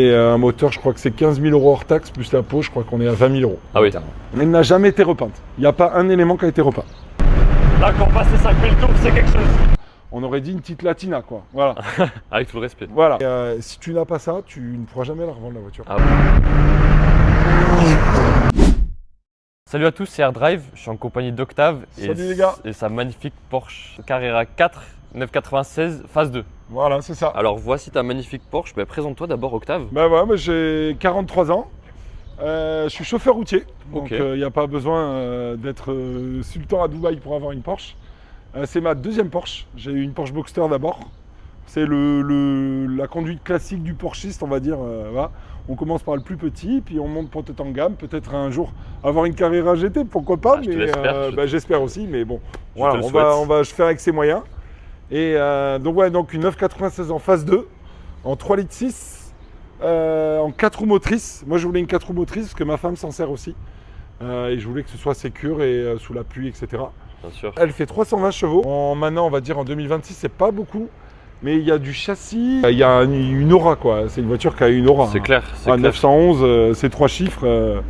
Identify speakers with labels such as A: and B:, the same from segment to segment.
A: Et un moteur, je crois que c'est 15 000 € hors taxe, plus l'impôt, je crois qu'on est à 20 000 €.
B: Ah oui.
A: Elle n'a jamais été repeinte. Il n'y a pas un élément qui a été repeint.
B: Là, quand on passe les 5000 tours, c'est quelque chose.
A: On aurait dit une petite Latina, quoi. Voilà.
B: Avec tout le respect.
A: Voilà. Et, si tu n'as pas ça, tu ne pourras jamais la revendre, la voiture.
B: Ah ouais. Salut à tous, c'est AirDrive, je suis en compagnie d'Octave
A: Salut les gars.
B: Et sa magnifique Porsche Carrera 4 996 phase 2.
A: Voilà, c'est ça.
B: Alors voici ta magnifique Porsche, présente-toi d'abord Octave.
A: Ben ouais, moi j'ai 43 ans. Je suis chauffeur routier, donc il
B: Ok.
A: n'y a pas besoin d'être sultan à Dubaï pour avoir une Porsche. C'est ma deuxième Porsche. J'ai eu une Porsche Boxster d'abord. C'est la conduite classique du Porschiste, on va dire. Voilà. On commence par le plus petit, puis on monte peut-être en gamme. Peut-être un jour avoir une Carrera GT, pourquoi pas.
B: Ah, je te
A: mais
B: l'espère,
A: j'espère aussi, mais bon,
B: Je
A: voilà,
B: te le
A: on va
B: souhaite.
A: faire avec ses moyens. Et donc une 996 en phase 2, en 3,6 litres, en 4 roues motrices. Moi je voulais une 4 roues motrices parce que ma femme s'en sert aussi. Et je voulais que ce soit sécure et sous la pluie, etc.
B: Bien sûr.
A: Elle fait 320 chevaux. Maintenant, on va dire en 2026, c'est pas beaucoup. Mais il y a du châssis, il y a une aura, quoi. C'est une voiture qui a une aura.
B: C'est clair, c'est
A: Ah,
B: clair.
A: 911, c'est 3 chiffres.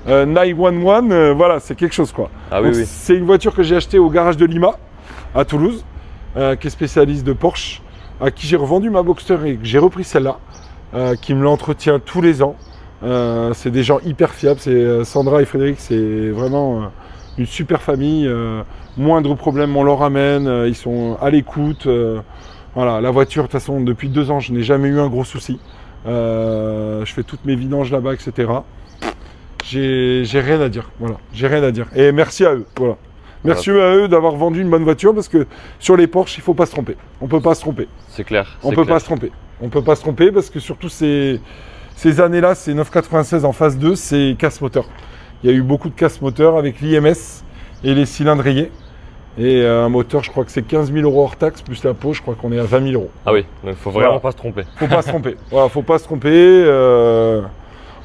A: 911, voilà, c'est quelque chose, quoi.
B: Ah oui,
A: Donc,
B: oui.
A: c'est une voiture que j'ai achetée au garage de Lima, à Toulouse, qui est spécialiste de Porsche, à qui j'ai revendu ma Boxster et que j'ai repris celle-là, qui me l'entretient tous les ans. C'est des gens hyper fiables. C'est Sandra et Frédéric, c'est vraiment une super famille. Moindre problème, on leur ramène. Ils sont à l'écoute. Voilà, la voiture, de toute façon, depuis 2 ans, je n'ai jamais eu un gros souci. Je fais toutes mes vidanges là-bas, etc. J'ai rien à dire. Voilà, j'ai rien à dire. Et merci à eux. Voilà. Merci à eux d'avoir vendu une bonne voiture parce que sur les Porsche, il ne faut pas se tromper. On ne peut pas se tromper.
B: C'est clair.
A: On ne peut pas se tromper. On ne peut pas se tromper parce que surtout ces années-là, c'est 996 en phase 2, c'est casse-moteur. Il y a eu beaucoup de casse-moteur avec l'IMS et les cylindres rayés. Et un moteur, je crois que c'est 15 000 € hors taxe, plus l'impôt, je crois qu'on est à 20 000 €.
B: Ah oui, donc il faut vraiment
A: Voilà.
B: pas se tromper.
A: Faut pas se tromper. Voilà, faut pas se tromper.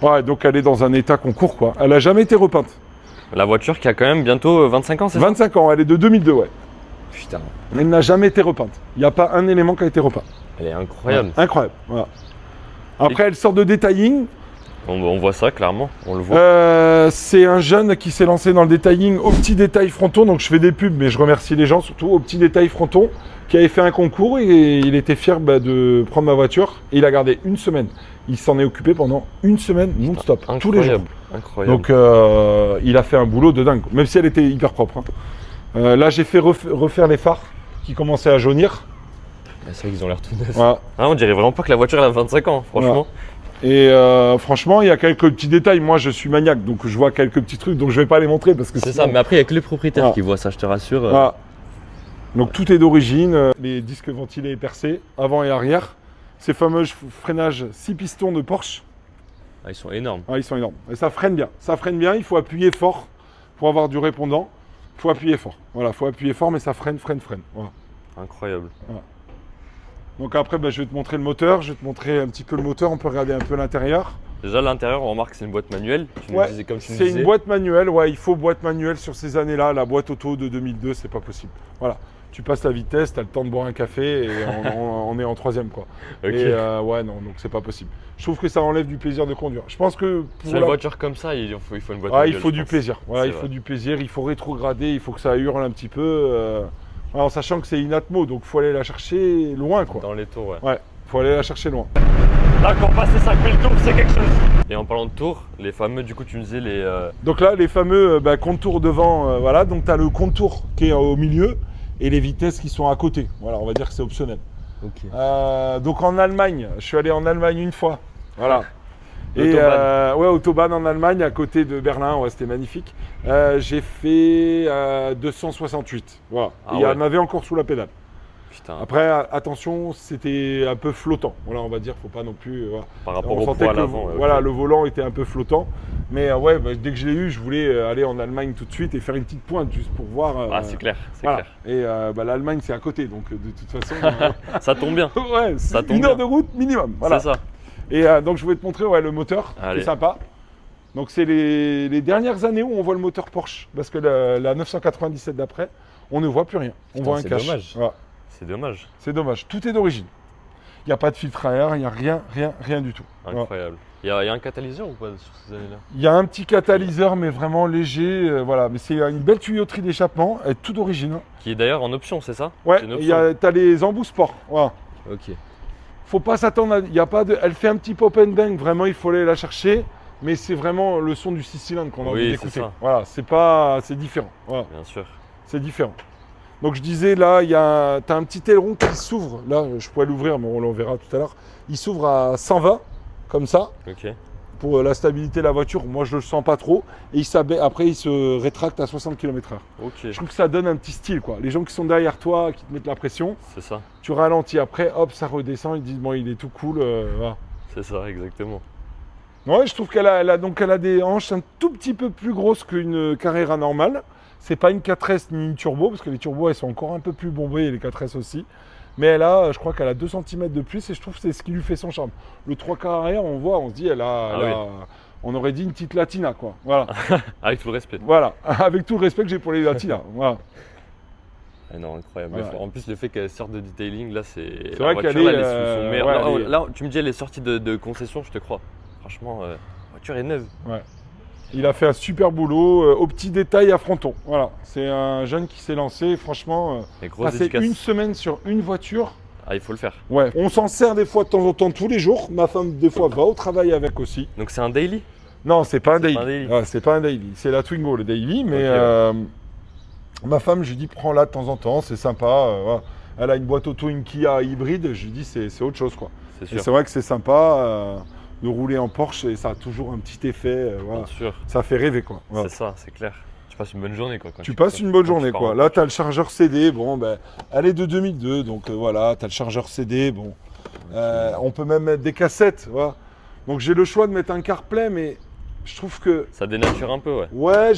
A: Ouais, donc elle est dans un état concours, quoi. Elle a jamais été repeinte.
B: La voiture qui a quand même bientôt 25 ans, c'est ça?
A: 25 ans, elle est de 2002, ouais.
B: Putain,
A: Elle n'a jamais été repeinte. Il n'y a pas un élément qui a été repeint.
B: elle est incroyable.
A: Ouais, incroyable. Voilà. Après, elle sort de detailing.
B: On voit ça clairement, on le voit.
A: C'est un jeune qui s'est lancé dans le detailing aux petits détails frontaux, donc je fais des pubs, mais je remercie les gens surtout, aux petits détails frontaux, qui avait fait un concours et il était fier de prendre ma voiture et il a gardé une semaine. Il s'en est occupé pendant une semaine non-stop, tous les jours.
B: Incroyable.
A: Donc il a fait un boulot de dingue, même si elle était hyper propre. Hein. Là j'ai fait refaire les phares qui commençaient à jaunir.
B: C'est vrai qu'ils ont l'air tout neufs.
A: Voilà.
B: Ah, on dirait vraiment pas que la voiture elle a 25 ans, franchement.
A: Et franchement, il y a quelques petits détails. Moi, je suis maniaque, donc je vois quelques petits trucs, donc je vais pas les montrer parce que
B: C'est
A: sinon-
B: ça, mais après il y a que les propriétaires
A: Voilà.
B: qui voient ça, je te rassure.
A: Voilà. Donc tout est d'origine. Les disques ventilés percés, avant et arrière. Ces fameux freinages 6 pistons de Porsche,
B: Ah, ils sont énormes.
A: ils sont énormes. Et ça freine bien. Ça freine bien, il faut appuyer fort pour avoir du répondant. Il faut appuyer fort. Voilà, il faut appuyer fort, mais ça freine. Voilà.
B: Incroyable.
A: Donc après, je vais te montrer le moteur. Je vais te montrer un petit peu le moteur. On peut regarder un peu l'intérieur.
B: Déjà, l'intérieur, on remarque que c'est une boîte manuelle. Tu nous
A: Ouais,
B: disais, comme tu nous
A: c'est
B: disais.
A: une boîte manuelle, ouais, il faut boîte manuelle sur ces années-là. La boîte auto de 2002, c'est pas possible. Voilà, tu passes la vitesse, tu as le temps de boire un café et on est en 3e, quoi.
B: Ok.
A: Et ouais, non, donc c'est pas possible. Je trouve que ça enlève du plaisir de conduire. Je pense que pour
B: Sur une voiture comme ça, il faut une boîte
A: il
B: manuelle.
A: faut
B: je
A: du
B: pense.
A: plaisir. Voilà,
B: C'est
A: il faut
B: vrai.
A: du plaisir, il faut rétrograder, il faut que ça hurle un petit peu. En sachant que c'est une Atmo, donc faut aller la chercher loin, quoi.
B: Dans les tours, ouais.
A: Ouais, faut aller la chercher loin.
B: Là, quand on passe les 5000 tours, c'est quelque chose. Et en parlant de tours, les fameux, du coup, tu me disais les.
A: Donc là, les fameux contours devant, voilà, donc tu as le contour qui est au milieu et les vitesses qui sont à côté. Voilà, on va dire que c'est optionnel.
B: Ok.
A: Donc en Allemagne, je suis allé en Allemagne une fois. Voilà. Et
B: Autobahn.
A: ouais, Autobahn en Allemagne, à côté de Berlin, ouais, c'était magnifique. J'ai fait 268. Voilà.
B: Ah
A: Et il y
B: ouais.
A: en avait encore sous la pédale.
B: Putain,
A: Après, attention, c'était un peu flottant. Voilà, on va dire, faut pas non plus. Voilà.
B: par rapport
A: On
B: au
A: sentait
B: poids à
A: que
B: l'avant. Ouais,
A: voilà,
B: ok.
A: le volant était un peu flottant. Mais ouais, dès que je l'ai eu, je voulais aller en Allemagne tout de suite et faire une petite pointe juste pour voir.
B: Ah, c'est clair, c'est
A: voilà.
B: clair.
A: Et l'Allemagne, c'est à côté. Donc, de toute façon,
B: Ça tombe bien.
A: ouais,
B: Ça tombe
A: une heure
B: bien.
A: de route minimum. Voilà.
B: C'est ça.
A: Et donc, je voulais te montrer le moteur.
B: Allez.
A: C'est sympa. Donc, c'est les dernières années où on voit le moteur Porsche. Parce que la 997 d'après, on ne voit plus rien. On
B: Putain,
A: voit un
B: c'est
A: cache.
B: dommage.
A: Voilà.
B: C'est dommage.
A: C'est dommage. Tout est d'origine. Il n'y a pas de filtre à air, il n'y a rien du tout. Voilà.
B: Incroyable. Il y a un catalyseur ou pas sur ces années-là?
A: Il y a un petit catalyseur, mais vraiment léger. Voilà. Mais c'est une belle tuyauterie d'échappement, elle est toute d'origine. Hein.
B: Qui est d'ailleurs en option, c'est ça?
A: Ouais,
B: C'est une option.
A: t'as les embouts sport. Voilà.
B: Ok.
A: Faut pas s'attendre il y a pas de. Elle fait un petit pop and bang, vraiment, il faut aller la chercher. Mais c'est vraiment le son du 6 cylindres qu'on a envie
B: Oui,
A: d'écouter.
B: c'est ça.
A: Voilà, c'est différent. Voilà,
B: Bien sûr.
A: c'est différent. Donc je disais là, t'as un petit aileron qui s'ouvre. Là, je pourrais l'ouvrir, mais on le verra tout à l'heure. Il s'ouvre à 120, comme ça,
B: Ok.
A: pour la stabilité de la voiture. Moi, je le sens pas trop. Et après, il se rétracte à 60 km/h.
B: Ok.
A: Je trouve que ça donne un petit style, quoi. Les gens qui sont derrière toi, qui te mettent la pression,
B: C'est ça.
A: tu ralentis après, hop, ça redescend. Ils disent bon, il est tout cool. Voilà.
B: C'est ça, exactement.
A: Ouais, je trouve qu'elle a des hanches un tout petit peu plus grosses qu'une Carrera normale. C'est pas une 4S ni une turbo, parce que les turbos, elles sont encore un peu plus bombées, et les 4S aussi. Mais je crois qu'elle a 2 cm de plus, et je trouve que c'est ce qui lui fait son charme. Le 3/4 arrière, on se dit, on aurait dit une petite Latina, quoi. Voilà.
B: Avec tout le respect.
A: Voilà. Avec tout le respect que j'ai pour les Latinas. Voilà.
B: Ah non, incroyable.
A: Voilà.
B: En plus, le fait qu'elle sorte de detailing, là, c'est.
A: C'est
B: La
A: vrai qu'elle
B: voiture,
A: est,
B: elle est sous son meilleur.
A: ouais,
B: Là,
A: elle est-
B: là, tu me dis, elle est sortie de concession, je te crois. Franchement, la voiture est neuve.
A: Il a fait un super boulot, au petit détail à fronton. Voilà. C'est un jeune qui s'est lancé, franchement.
B: Et grosse
A: Passer
B: dédicace.
A: une semaine sur une voiture.
B: Ah, il faut le faire.
A: Ouais, on s'en sert des fois de temps en temps tous les jours. Ma femme des fois va au travail avec aussi.
B: Donc, c'est un daily?
A: Non, c'est pas un daily.
B: pas un daily.
A: Ah, c'est pas un daily. C'est la Twingo le daily, mais
B: Ok,
A: ma femme, je lui dis prends-la de temps en temps, c'est sympa. Voilà. Elle a une boîte auto, une Kia hybride. Je lui dis c'est autre chose quoi.
B: C'est
A: Et
B: sûr.
A: c'est vrai que c'est sympa de rouler en Porsche et ça a toujours un petit effet. Voilà.
B: Bien sûr.
A: Ça fait rêver quoi. Voilà.
B: C'est ça, c'est clair. Tu passes une bonne journée, quoi. Quand
A: Tu passes une bonne
B: quand tu
A: journée
B: pars
A: quoi.
B: en
A: Là, tu as le chargeur CD. Bon, ben, elle est de 2002, donc voilà, tu as le chargeur CD. Bon, on peut même mettre des cassettes. Voilà. Donc j'ai le choix de mettre un CarPlay, mais je trouve que
B: Ça dénature un peu, ouais.
A: ouais,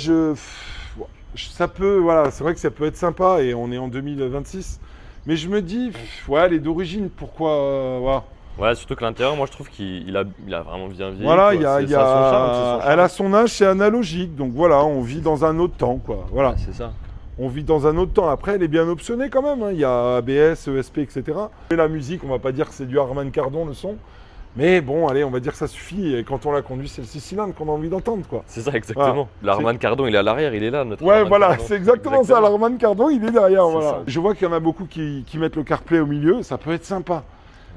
A: ça peut, voilà, c'est vrai que ça peut être sympa et on est en 2026. Mais je me dis, ouais, elle est d'origine, pourquoi, voilà.
B: Ouais, surtout que l'intérieur, moi, je trouve qu'il a vraiment bien vieilli.
A: Voilà,
B: quoi.
A: il y
B: Ça a son charme,
A: a,
B: c'est son
A: elle a
B: charme.
A: son âge, c'est analogique, donc voilà, on vit dans un autre temps, quoi. Voilà,
B: Ouais, c'est ça.
A: on vit dans un autre temps. Après, elle est bien optionnée quand même. Hein. Il y a ABS, ESP, etc. Et la musique, on va pas dire que c'est du Harman Kardon le son, mais bon, allez, on va dire que ça suffit. Et quand on la conduit, c'est le 6 cylindres qu'on a envie d'entendre, quoi.
B: C'est ça, exactement.
A: Voilà.
B: L'Harman Kardon, il est à l'arrière, il est là, notre
A: Ouais,
B: Harman
A: voilà,
B: Kardon.
A: c'est exactement ça. L'Harman Kardon, il est derrière.
B: C'est
A: Voilà.
B: ça.
A: Je vois qu'il y en a beaucoup qui mettent le CarPlay au milieu. Ça peut être sympa.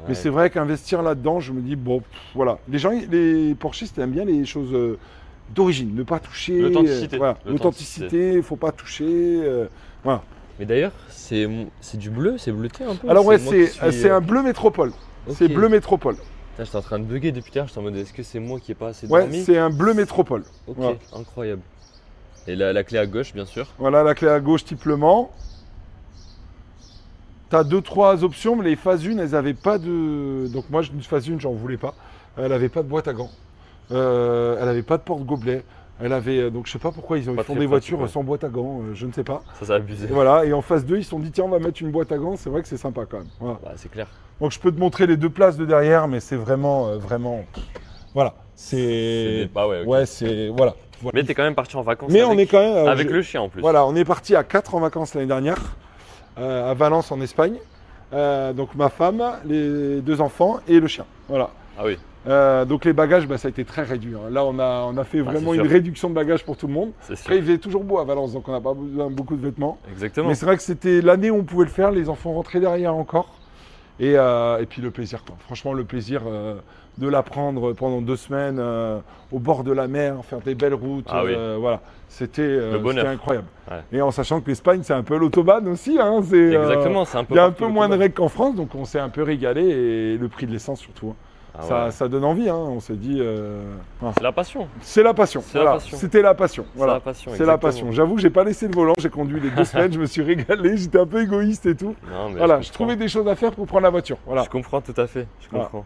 B: Ouais.
A: Mais c'est vrai qu'investir là-dedans, je me dis, bon, voilà. Les gens, les Porschistes aiment bien les choses d'origine. Ne pas toucher.
B: L'authenticité.
A: Voilà.
B: L'authenticité.
A: L'authenticité, il ne faut pas toucher. Voilà.
B: Mais d'ailleurs, c'est du bleu, c'est bleuté un peu.
A: Alors, ouais,
B: moi qui
A: c'est
B: suis,
A: un bleu métropole.
B: ok.
A: C'est bleu métropole.
B: Putain, j'étais en train de bugger depuis tout à l'heure, j'étais en mode est-ce que c'est moi qui ai pas assez
A: Ouais,
B: dormi?
A: c'est un bleu métropole.
B: Ok,
A: Voilà.
B: incroyable. Et la clé à gauche, bien sûr.
A: Voilà la clé à gauche type Le Mans. Tu as 2-3 options, mais les phases 1, elles n'avaient pas de. Donc moi, une phase 1, j'en voulais pas. Elle n'avait pas de boîte à gants. Elle n'avait pas de porte-gobelet. Elle avait. Donc je sais pas pourquoi ils
B: Pas
A: font
B: très
A: des
B: pratique,
A: voitures
B: ouais.
A: sans boîte à gants, je ne sais pas.
B: Ça, c'est abusé.
A: Et voilà, et en phase 2, ils se sont dit tiens, on va mettre une boîte à gants, c'est vrai que c'est sympa quand même. Voilà.
B: Bah, c'est clair.
A: Donc je peux te montrer les deux places de derrière, mais c'est vraiment. Voilà.
B: Bah ouais, ok.
A: Ouais, c'est. Voilà.
B: Mais t'es quand même parti en vacances
A: Mais
B: avec,
A: on est quand même.
B: avec le chien en plus.
A: Voilà, on est parti à 4 en vacances l'année dernière, à Valence en Espagne. Donc ma femme, les 2 enfants et le chien. Voilà.
B: Ah oui,
A: Donc les bagages, ça a été très réduit. Hein. Là, on a fait vraiment
B: c'est
A: une
B: sûr.
A: réduction de bagages pour tout le monde.
B: c'est sûr.
A: Après, il faisait toujours beau à Valence, donc on n'a pas besoin de beaucoup de vêtements.
B: Exactement.
A: Mais c'est vrai que c'était l'année où on pouvait le faire. Les enfants rentraient derrière encore. Et puis le plaisir, quoi. Franchement, le plaisir de la prendre pendant 2 semaines au bord de la mer, faire des belles routes.
B: Ah oui.
A: Voilà, c'était
B: bonheur.
A: incroyable.
B: Ouais.
A: Et en sachant que l'Espagne, c'est un peu l'autobahn aussi. Hein, c'est,
B: Exactement, c'est un peu.
A: il y a un
B: partout
A: peu moins de
B: l'autobahn.
A: règles qu'en France, donc on s'est un peu régalé. Et le prix de l'essence surtout. Hein.
B: Ah ouais.
A: Ça donne envie. Hein, on s'est dit.
B: C'est la passion.
A: C'est la passion.
B: C'est la
A: Voilà.
B: passion.
A: C'était la passion.
B: C'est
A: Voilà.
B: la passion.
A: C'est la
B: exactement.
A: passion. J'avoue que j'ai pas laissé le volant. J'ai conduit les 2 semaines. Je me suis régalé. J'étais un peu égoïste et tout.
B: Non, mais
A: Voilà.
B: je
A: Je
B: comprends.
A: trouvais des choses à faire pour prendre la voiture. Voilà.
B: Je comprends tout à fait. Je
A: Voilà.
B: comprends.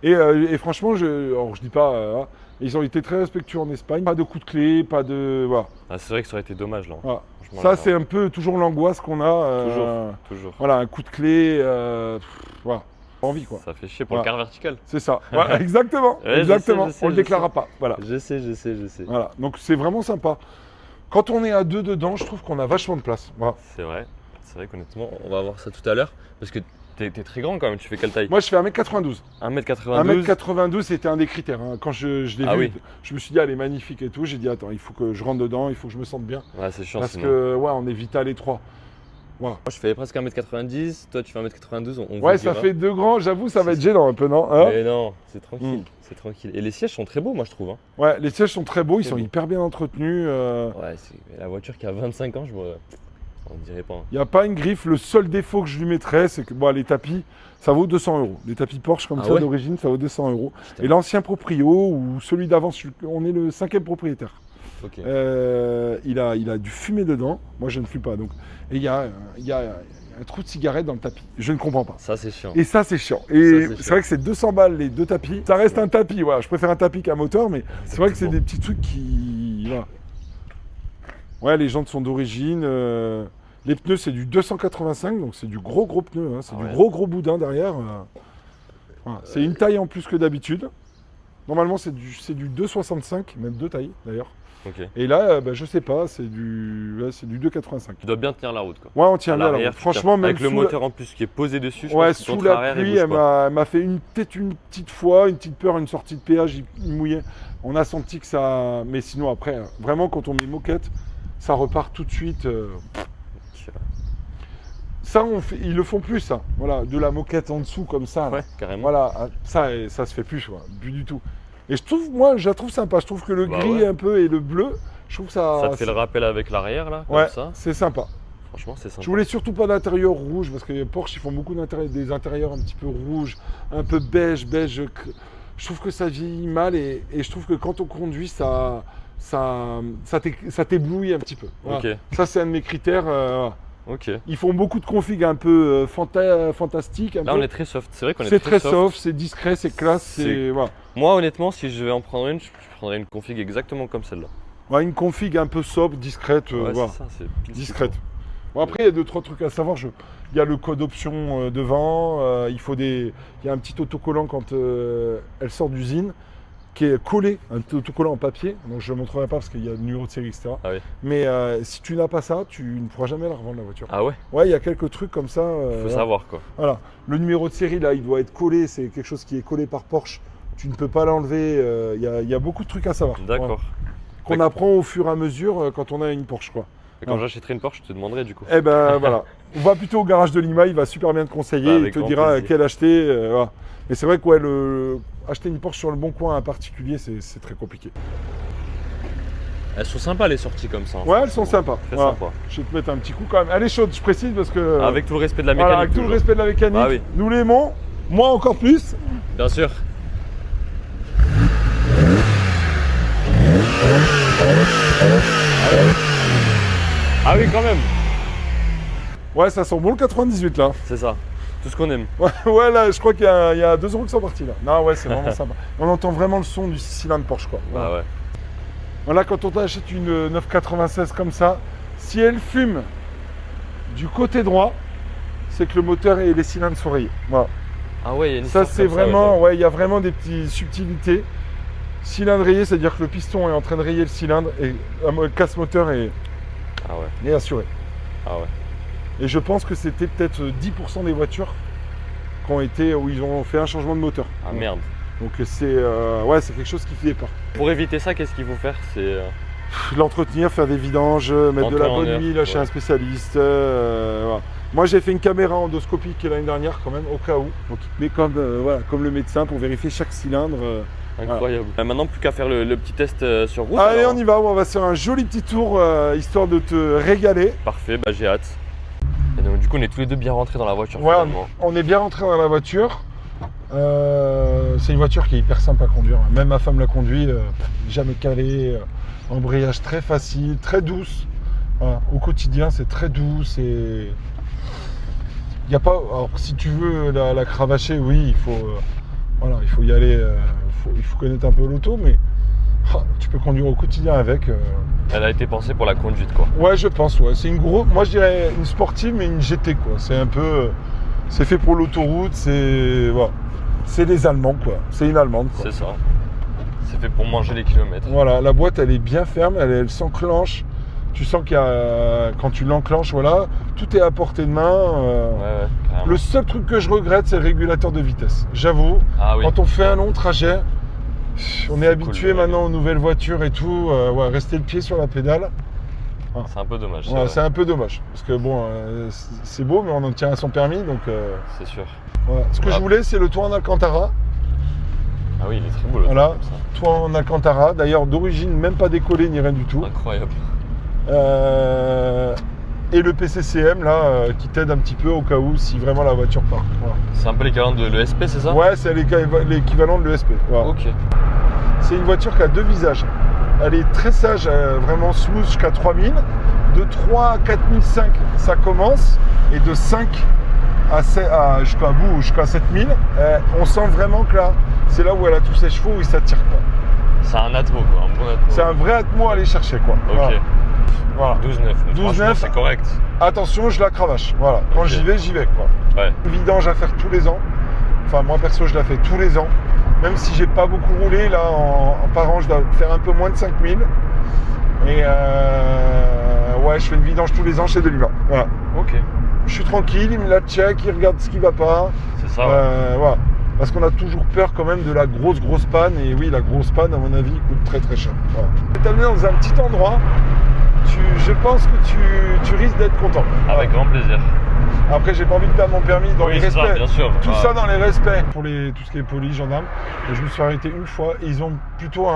A: Et franchement, alors, je dis pas. Ils ont été très respectueux en Espagne. Pas de coup de clé, pas de. Voilà.
B: Ah, c'est vrai que ça aurait été dommage là.
A: Voilà.
B: Franchement,
A: Ça,
B: là,
A: c'est un peu toujours l'angoisse qu'on a.
B: toujours.
A: Voilà, un coup de clé. Voilà. Pas envie, quoi.
B: Ça fait chier pour
A: Voilà.
B: le quart vertical.
A: C'est ça. Voilà, exactement.
B: Ouais, je
A: exactement.
B: sais, je sais,
A: On le
B: je
A: déclarera pas. Voilà.
B: Je sais.
A: Voilà. Donc, c'est vraiment sympa. Quand on est à 2 dedans, je trouve qu'on a vachement de place. Voilà.
B: C'est vrai qu'honnêtement, on va voir ça tout à l'heure. Parce que t'es très grand quand même, tu fais quelle taille?
A: Moi, je fais 1m92.
B: 1m92.
A: 1m92, c'était un des critères. Hein. Quand je l'ai
B: Ah
A: vu,
B: oui.
A: je me suis dit, elle est magnifique et tout. J'ai dit, attends, il faut que je rentre dedans, il faut que je me sente bien.
B: Ouais, c'est chiant
A: Parce
B: sinon.
A: que, ouais, on est vite à l'étroit. Voilà.
B: Moi, je fais presque 1m90, toi, tu fais 1m92. On
A: Ouais,
B: vous
A: ça
B: dira.
A: fait 2 grands, j'avoue, ça va être gênant un peu, non hein?
B: Mais non, c'est tranquille.
A: Mm.
B: C'est tranquille. Et les sièges sont très beaux, moi, je trouve. Hein.
A: Ouais, les sièges sont très beaux, ils sont
B: beau.
A: hyper bien entretenus.
B: Ouais, la voiture qui a 25 ans, on dirait pas. Hein.
A: Il n'y a pas une griffe. Le seul défaut que je lui mettrais, c'est que bon, les tapis, ça vaut 200 €. Les tapis Porsche comme
B: Ah
A: ça
B: ouais
A: d'origine, ça vaut 200 €.
B: Putain.
A: Et l'ancien proprio ou celui d'avant, on est le 5e propriétaire.
B: Ok.
A: Il a du fumer dedans. Moi, je ne fume pas. Donc, et il y a un trou de cigarette dans le tapis. Je ne comprends pas.
B: Ça, c'est chiant.
A: Et ça, c'est chiant. Et
B: Ça, c'est
A: c'est vrai que c'est 200 balles les 2 tapis. Ça reste un tapis. Voilà. Je préfère un tapis qu'un moteur, mais c'est vrai que c'est des petits trucs qui. Voilà. Ouais, les jantes sont d'origine. Les pneus, c'est du 285, donc c'est du gros pneu. Hein. C'est
B: Ah
A: du
B: ouais.
A: gros boudin derrière. Voilà. C'est une taille en plus que d'habitude. Normalement, c'est du 265, même 2 tailles d'ailleurs.
B: Ok.
A: Et là, je sais pas, c'est du 2,85.
B: Tu dois bien tenir la route, quoi.
A: Ouais, on tient
B: À
A: bien là.
B: l'arrière, tu
A: Franchement,
B: tiens.
A: même
B: avec le
A: sous
B: moteur en plus qui est posé dessus, je
A: ouais,
B: pense que
A: sous
B: contre
A: la
B: l'arrière, il
A: pluie,
B: bouge
A: elle
B: pas.
A: m'a fait peut-être une petite fois, une petite peur, une sortie de péage, il mouillait. On a senti que ça. Mais sinon, après, vraiment, quand on met moquette, ça repart tout de suite. Ça, ils le font plus, ça. Voilà, de la moquette en dessous, comme ça. là.
B: Ouais, carrément.
A: Voilà, ça se fait plus, quoi. Plus du tout. Et je la trouve sympa. Je trouve que le
B: Bah
A: gris
B: ouais.
A: un peu et le bleu, je trouve que ça.
B: Ça te fait le rappel avec l'arrière, là, comme
A: Ouais,
B: ça.
A: c'est sympa.
B: Franchement, c'est sympa.
A: Je voulais surtout pas d'intérieur rouge parce que les Porsche ils font beaucoup des intérieurs un petit peu rouges, un peu beige. Je trouve que ça vieillit mal et je trouve que quand on conduit ça t'éblouit un petit peu. Voilà.
B: Ok.
A: Ça c'est un de mes critères. Voilà.
B: Ok.
A: Ils font beaucoup de configs un peu fantastiques.
B: Là, on est très soft. C'est vrai qu'on est
A: C'est
B: très
A: très soft, c'est discret, c'est classe.
B: C'est-
A: Voilà.
B: Moi, honnêtement, si je vais en prendre une, je prendrais une config exactement comme celle-là.
A: Ouais, une config un peu sobre, discrète.
B: Ouais,
A: Voilà.
B: c'est ça, c'est pile
A: Discrète. Bon, après, il y a 2-3 trucs à savoir. Il y a le code option devant. Il y a un petit autocollant quand elle sort d'usine qui est collé, un petit autocollant en papier. Donc je ne le montrerai pas parce qu'il y a le numéro de série, etc.
B: Ah oui.
A: Mais si tu n'as pas ça, tu ne pourras jamais la revendre la voiture.
B: Ah ouais,
A: Ouais, il y a quelques trucs comme ça.
B: faut
A: voilà.
B: savoir quoi.
A: Voilà. Le numéro de série, là, il doit être collé. C'est quelque chose qui est collé par Porsche. Tu ne peux pas l'enlever. Il y a beaucoup de trucs à savoir.
B: D'accord.
A: Voilà. Qu'on apprend au fur et à mesure quand on a une Porsche, quoi.
B: Et quand
A: Ouais.
B: j'achèterai une Porsche, je te demanderai du coup.
A: Eh ben voilà, on va plutôt au garage de Lima, il va super bien te conseiller,
B: Avec
A: il te
B: grand
A: dira
B: plaisir.
A: quel acheter. Voilà. Mais c'est vrai que ouais, acheter une Porsche sur le bon coin en particulier, c'est très compliqué.
B: Elles sont sympas les sorties comme ça. hein.
A: Ouais, elles sont sympas.
B: Très
A: Voilà.
B: sympa.
A: Je vais te mettre un petit coup quand même. Elle est chaude, je précise, parce que...
B: Avec tout le respect de la
A: voilà,
B: mécanique.
A: avec tout le
B: toujours.
A: respect de la mécanique,
B: Ah oui.
A: nous l'aimons, moi encore plus.
B: Bien sûr. Ah oui, quand même.
A: Ouais, ça sent bon le 98 là.
B: C'est ça. Tout ce qu'on aime.
A: Ouais, là, je crois qu'il y a 2 € qui sont partis là. Non, ouais, c'est vraiment sympa. On entend vraiment le son du 6 cylindres Porsche, quoi.
B: Ah ouais.
A: Voilà, quand on t'achète une 996 comme ça, si elle fume du côté droit, c'est que le moteur et les cylindres sont rayés. Voilà.
B: Ah ouais, il y a une
A: Ça,
B: histoire
A: c'est
B: comme ça,
A: vraiment,
B: ouais.
A: ouais, il y a vraiment des petites subtilités. Cylindre rayé, c'est-à-dire que le piston est en train de rayer le cylindre et le casse-moteur est
B: Ah ouais.
A: assuré.
B: Ah ouais.
A: Et je pense que c'était peut-être 10% des voitures où ils ont fait un changement de moteur.
B: Ah merde.
A: Donc c'est quelque chose qui fait peur.
B: Pour éviter ça, qu'est-ce qu'il faut faire? C'est
A: L'entretenir, faire des vidanges, mettre de la
B: Entrer en
A: bonne
B: air,
A: huile chez
B: ouais.
A: un spécialiste. Voilà. Moi j'ai fait une caméra endoscopique l'année dernière quand même, au cas où. Donc, mais comme le médecin pour vérifier chaque cylindre.
B: incroyable. Maintenant, plus qu'à faire le petit test sur route.
A: Allez,
B: alors.
A: on y va, on va se faire un joli petit tour histoire de te régaler.
B: Parfait, bah j'ai hâte. Et donc, du coup, on est tous les deux bien rentrés dans la voiture.
A: Ouais,
B: finalement.
A: on est bien rentré dans la voiture. C'est une voiture qui est hyper simple à conduire. Même ma femme l'a conduit, jamais calé, embrayage très facile, très douce. Voilà. Au quotidien, c'est très doux. Il y a pas. Alors, si tu veux la cravacher, oui, il faut y aller. Il faut connaître un peu l'auto, mais tu peux conduire au quotidien avec.
B: Elle a été pensée pour la conduite, quoi.
A: Ouais, je pense. Ouais. C'est moi je dirais une sportive, mais une GT, quoi. C'est un peu. C'est fait pour l'autoroute. C'est les Allemands, quoi. C'est une Allemande, quoi.
B: C'est ça. C'est fait pour manger les kilomètres.
A: Voilà, la boîte, elle est bien ferme. Elle s'enclenche Tu sens qu'il y a, quand tu l'enclenches, voilà, tout est à portée de main.
B: Ouais, carrément.
A: Le seul truc que je regrette, c'est le régulateur de vitesse. J'avoue,
B: Ah oui.
A: quand on fait un long trajet, on est
B: C'est
A: habitué
B: cool,
A: maintenant aux nouvelles voitures et tout. Ouais, rester le pied sur la pédale,
B: C'est un peu dommage.
A: ouais, c'est un peu dommage. Parce que bon, c'est beau, mais on en tient à son permis. Donc,
B: C'est sûr.
A: voilà. Ce que je voulais, c'est le toit en Alcantara.
B: Ah oui, il est très beau le
A: Voilà,
B: truc comme
A: toit en Alcantara. D'ailleurs, d'origine, même pas décollé ni rien du tout.
B: ça. Incroyable.
A: Et le PCCM là qui t'aide un petit peu au cas où si vraiment la voiture part. Voilà.
B: C'est un peu l'équivalent de l'ESP, c'est ça?
A: Ouais, c'est l'équivalent de l'ESP. Voilà.
B: Ok.
A: C'est une voiture qui a deux visages. Elle est très sage, vraiment smooth jusqu'à 3000. De 3 à 4005, ça commence. Et de 5 jusqu'à bout, jusqu'à 7000, on sent vraiment que là, c'est là où elle a tous ses chevaux, où il s'attire pas.
B: C'est un Atmo quoi, un bon Atmo.
A: C'est un vrai Atmo à aller chercher quoi.
B: Ok.
A: Voilà.
B: 12,9.
A: 12,9.
B: C'est correct.
A: Attention, je la cravache. Voilà. Quand
B: Ok.
A: j'y vais quoi.
B: Ouais.
A: Une vidange à faire tous les ans. Enfin, moi perso, je la fais tous les ans. Même si j'ai pas beaucoup roulé, là, par an, je dois faire un peu moins de 5000. Et ouais, je fais une vidange tous les ans chez Delima. Voilà.
B: Ok.
A: Je suis tranquille, il me la check, il regarde ce qui va pas.
B: C'est ça. Ouais.
A: Voilà. Parce qu'on a toujours peur quand même de la grosse panne. Et oui, la grosse panne, à mon avis, coûte très très cher. Voilà. Je vais t'amener dans un petit endroit. Je pense que tu risques d'être content.
B: Avec grand plaisir.
A: Après, j'ai pas envie de perdre mon permis dans
B: Oui,
A: les
B: c'est ça,
A: respects.
B: bien sûr.
A: Tout
B: Ah.
A: ça dans les respects. Pour tout ce qui est police, gendarme. Et je me suis arrêté une fois. Et ils ont plutôt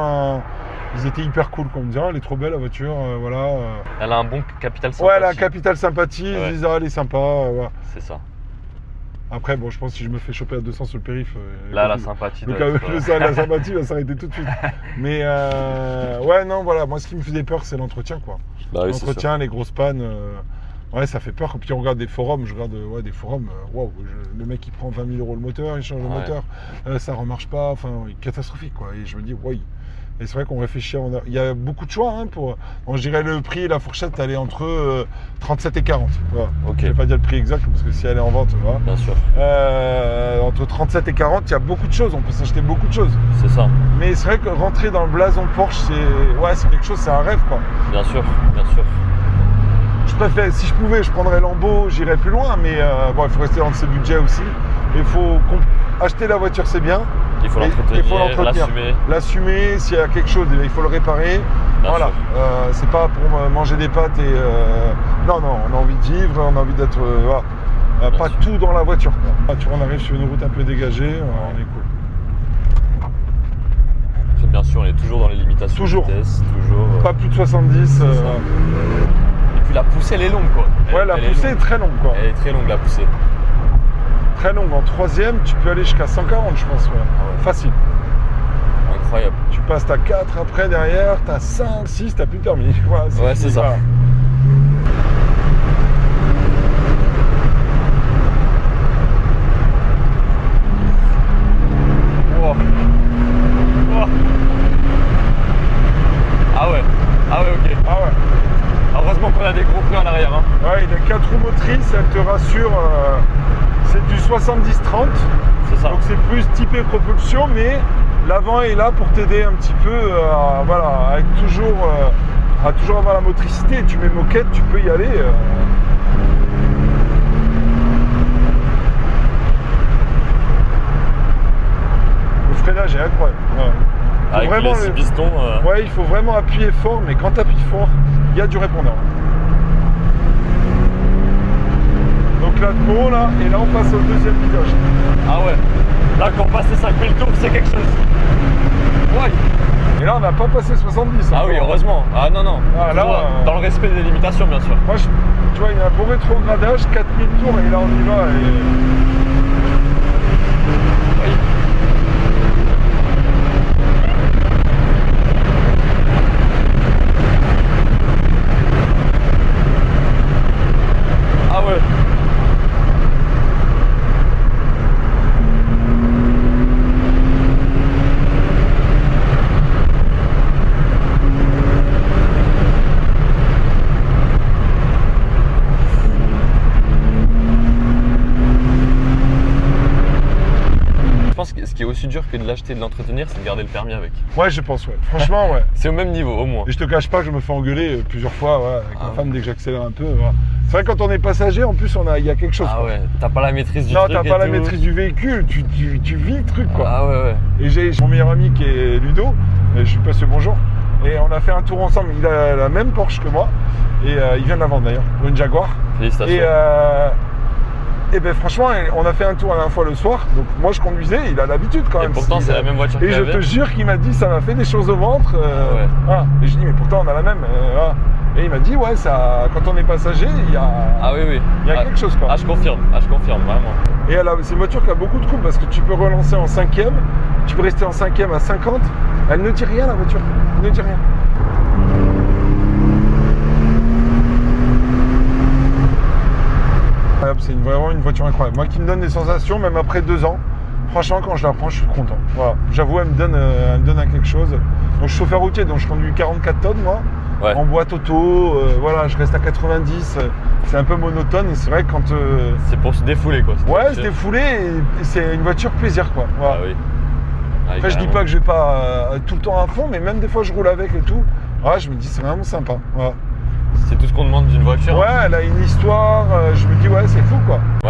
A: ils étaient hyper cool, comme me disant, elle est trop belle la voiture, voilà.
B: Elle a un bon capital sympathie.
A: Ouais, elle a un capital sympathie.
B: Ouais.
A: Ils disent, ah, elle est sympa. Voilà.
B: C'est ça.
A: Après, bon, je pense que si je me fais choper à 200 sur le périph'.
B: Là, la sympathie.
A: Donc,
B: doit être,
A: la sympathie va s'arrêter tout de suite. Mais ouais, non, voilà. Moi, ce qui me faisait peur, c'est l'entretien, quoi.
B: Bah oui, c'est sûr.
A: L'entretien, les grosses pannes. Ouais, ça fait peur. Puis on regarde des forums, je regarde des forums. Waouh, le mec il prend 20 000 € le moteur, il change le
B: Ouais.
A: moteur, ça remarche pas, enfin catastrophique quoi. Et je me dis, ouais. Et c'est vrai qu'on réfléchit, il y a beaucoup de choix hein, je dirais le prix, la fourchette, elle est entre 37 et 40. Voilà.
B: Ok.
A: Je vais pas dire le prix exact parce que si elle est en vente, voilà.
B: Bien sûr.
A: Entre 37 et 40, il y a beaucoup de choses, on peut s'acheter beaucoup de choses.
B: C'est ça.
A: Mais c'est vrai que rentrer dans le blason Porsche, c'est quelque chose, c'est un rêve quoi.
B: Bien sûr. Bien sûr.
A: Je préfère, si je pouvais, je prendrais Lambo, j'irais plus loin, mais bon, il faut rester dans ce budget aussi. Il faut acheter la voiture, c'est bien.
B: Il faut
A: Mais
B: l'entretenir,
A: il faut l'entretenir.
B: l'assumer.
A: L'assumer, s'il y a quelque chose, il faut le réparer.
B: Bien
A: voilà.
B: sûr.
A: C'est pas pour manger des pâtes et. Non, on a envie de vivre, on a envie d'être. Voilà.
B: Bien
A: Pas
B: sûr.
A: tout dans la voiture. Quoi. Tu vois, on arrive sur une route un peu dégagée, on est cool.
B: Après, bien sûr, on est toujours dans les limitations
A: Toujours.
B: de vitesse. Toujours.
A: Pas plus de 70.
B: ça. Et puis la poussée, elle est longue, quoi.
A: Ouais, la
B: Elle
A: poussée est
B: longue.
A: très longue, quoi.
B: Elle est très longue, la poussée.
A: Très longue. En troisième, tu peux aller jusqu'à 140, je pense. Ouais.
B: Ah ouais.
A: Facile.
B: Incroyable.
A: Tu passes, t'as 4 après, derrière, t'as 5, 6, t'as plus de permis. Voilà,
B: Ouais, c'est ça.
A: Voilà.
B: Wow. Wow. Ah ouais. Ah ouais, ok.
A: Ah ouais.
B: Heureusement qu'on a des gros pneus en arrière. Hein.
A: Ouais, il a 4 roues motrices, elle te rassure. C'est du 70-30.
B: C'est ça.
A: Donc c'est plus typé propulsion, mais l'avant est là pour t'aider un petit peu voilà, à toujours avoir la motricité. Tu mets moquette, tu peux y aller. Le freinage est incroyable. Ouais. Faut
B: Avec
A: vraiment
B: les 6 pistons.
A: Ouais, il faut vraiment appuyer fort, mais quand tu appuies fort, il y a du répondeur. Donc là, de haut, là, et là, on passe au deuxième virage.
B: Ah ouais. Là, quand on passe les 5000 tours, c'est quelque chose. Ouais.
A: Et là, on n'a pas passé 70.
B: Ah oui,
A: encore.
B: heureusement. Ah non, non.
A: Ah, là,
B: Toujours dans le respect des limitations, bien sûr.
A: Moi, tu vois, il y a un beau rétrogradage, 4000 tours, et là, on y va.
B: Oui. Ah ouais. que de l'acheter et de l'entretenir, c'est de garder le permis avec.
A: Ouais, je pense, ouais. Franchement, ouais.
B: C'est au même niveau, au moins.
A: Et je te cache pas que je me fais engueuler plusieurs fois avec ma
B: ouais.
A: femme dès que j'accélère un peu. Voilà. C'est vrai, quand on est passager, en plus, il y a quelque chose.
B: Ah
A: quoi.
B: ouais, t'as pas la maîtrise du
A: Non,
B: truc.
A: t'as pas la maîtrise du véhicule, tu vis le truc, quoi.
B: Ah ouais.
A: Et j'ai mon meilleur ami qui est Ludo, et je lui passe le bonjour. Et on a fait un tour ensemble. Il a la même Porsche que moi, et il vient de la vendre d'ailleurs, pour une Jaguar.
B: Félicitations.
A: Et ben franchement, on a fait un tour la dernière fois le soir. Donc moi je conduisais, il a l'habitude quand
B: Et
A: même.
B: pourtant, c'est la même voiture
A: Et
B: qu'il
A: je
B: avait.
A: te jure qu'il m'a dit ça m'a fait des choses au ventre.
B: ouais.
A: Voilà. Et je dis mais pourtant on a la même. Voilà. Et il m'a dit ouais ça, quand on est passager, il y a,
B: Ah oui.
A: il y a quelque chose quoi.
B: Ah, je confirme, vraiment.
A: Et c'est une voiture qui a beaucoup de coups parce que tu peux relancer en 5e, tu peux rester en 5e à 50. Elle ne dit rien la voiture, elle ne dit rien. C'est vraiment une voiture incroyable. Moi qui me donne des sensations, même après 2 ans, franchement quand je la prends, je suis content. Voilà. J'avoue, elle me donne à quelque chose. Donc je suis chauffeur routier, donc je conduis 44 tonnes moi.
B: Ouais.
A: En boîte auto, voilà, je reste à 90. C'est un peu monotone et c'est vrai que quand.
B: C'est pour se défouler quoi.
A: Ouais, se défouler et c'est une voiture plaisir quoi. Voilà.
B: Ah oui. Ah,
A: Après je dis pas que je vais pas tout le temps à fond, mais même des fois je roule avec et tout. Ouais, je me dis c'est vraiment sympa. Voilà.
B: C'est tout ce qu'on demande d'une voiture.
A: Ouais, elle a une histoire, je me dis ouais c'est fou quoi.
B: Ouais.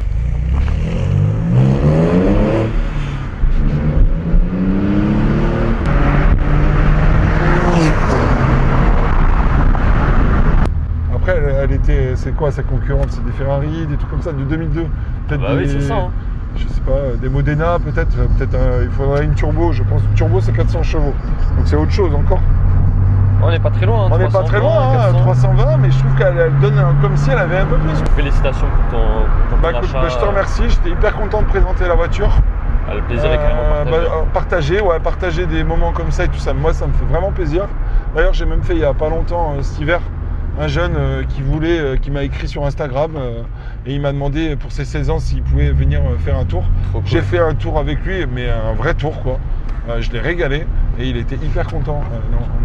A: Après elle était, c'est quoi sa concurrente? C'est des Ferrari, des trucs comme ça, de 2002. Peut-être
B: Bah oui, c'est ça. Hein.
A: Je sais pas, des Modena peut-être, il faudrait une turbo, je pense. Une turbo c'est 400 chevaux, donc c'est autre chose encore.
B: On n'est pas très loin. Hein,
A: On n'est pas très loin, 320, mais je trouve qu'elle donne comme si elle avait un peu plus.
B: Félicitations pour ton
A: Écoute,
B: achat.
A: je te remercie, j'étais hyper content de présenter la voiture.
B: Le plaisir est carrément partagé.
A: Partager des moments comme ça et tout ça, moi ça me fait vraiment plaisir. D'ailleurs j'ai même fait il n'y a pas longtemps, cet hiver, un jeune qui m'a écrit sur Instagram et il m'a demandé pour ses 16 ans s'il pouvait venir faire un tour.
B: Trop cool.
A: J'ai fait un tour avec lui, mais un vrai tour quoi. Je l'ai régalé et il était hyper content.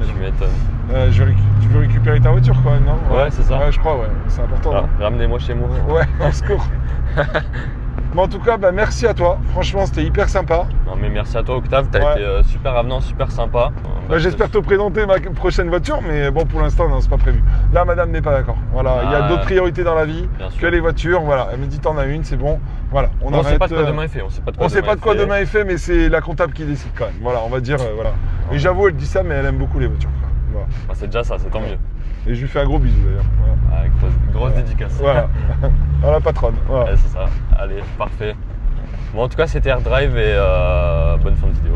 B: Tu m'étonnes.
A: Tu veux récupérer ta voiture quoi, non?
B: Ouais, c'est ça.
A: Ouais, je crois, ouais. C'est important.
B: Ah,
A: non
B: ramenez-moi chez moi.
A: Ouais, au secours. Mais en tout cas, merci à toi. Franchement, c'était hyper sympa.
B: Non, mais merci à toi, Octave. T'as été super avenant, super sympa.
A: J'espère te présenter ma prochaine voiture, mais bon, pour l'instant, non, c'est pas prévu. Là, madame n'est pas d'accord. Voilà, il y a d'autres priorités dans la vie que les voitures. Voilà, elle me dit t'en as une, c'est bon. Voilà, on
B: arrête. Sait pas de quoi demain est fait. On sait pas de quoi
A: demain est fait, mais c'est la comptable qui décide quand même. Voilà, on va dire, voilà.
B: Ouais.
A: Et j'avoue, elle dit ça, mais elle aime beaucoup les voitures. Voilà.
B: Ah, c'est déjà ça, c'est tant mieux.
A: Et je lui fais un gros bisou d'ailleurs. Voilà.
B: Grosse dédicace.
A: Voilà, à la patronne. Voilà.
B: Ouais, c'est ça. Allez, parfait. Bon, en tout cas, c'était AirDrive et bonne fin de vidéo.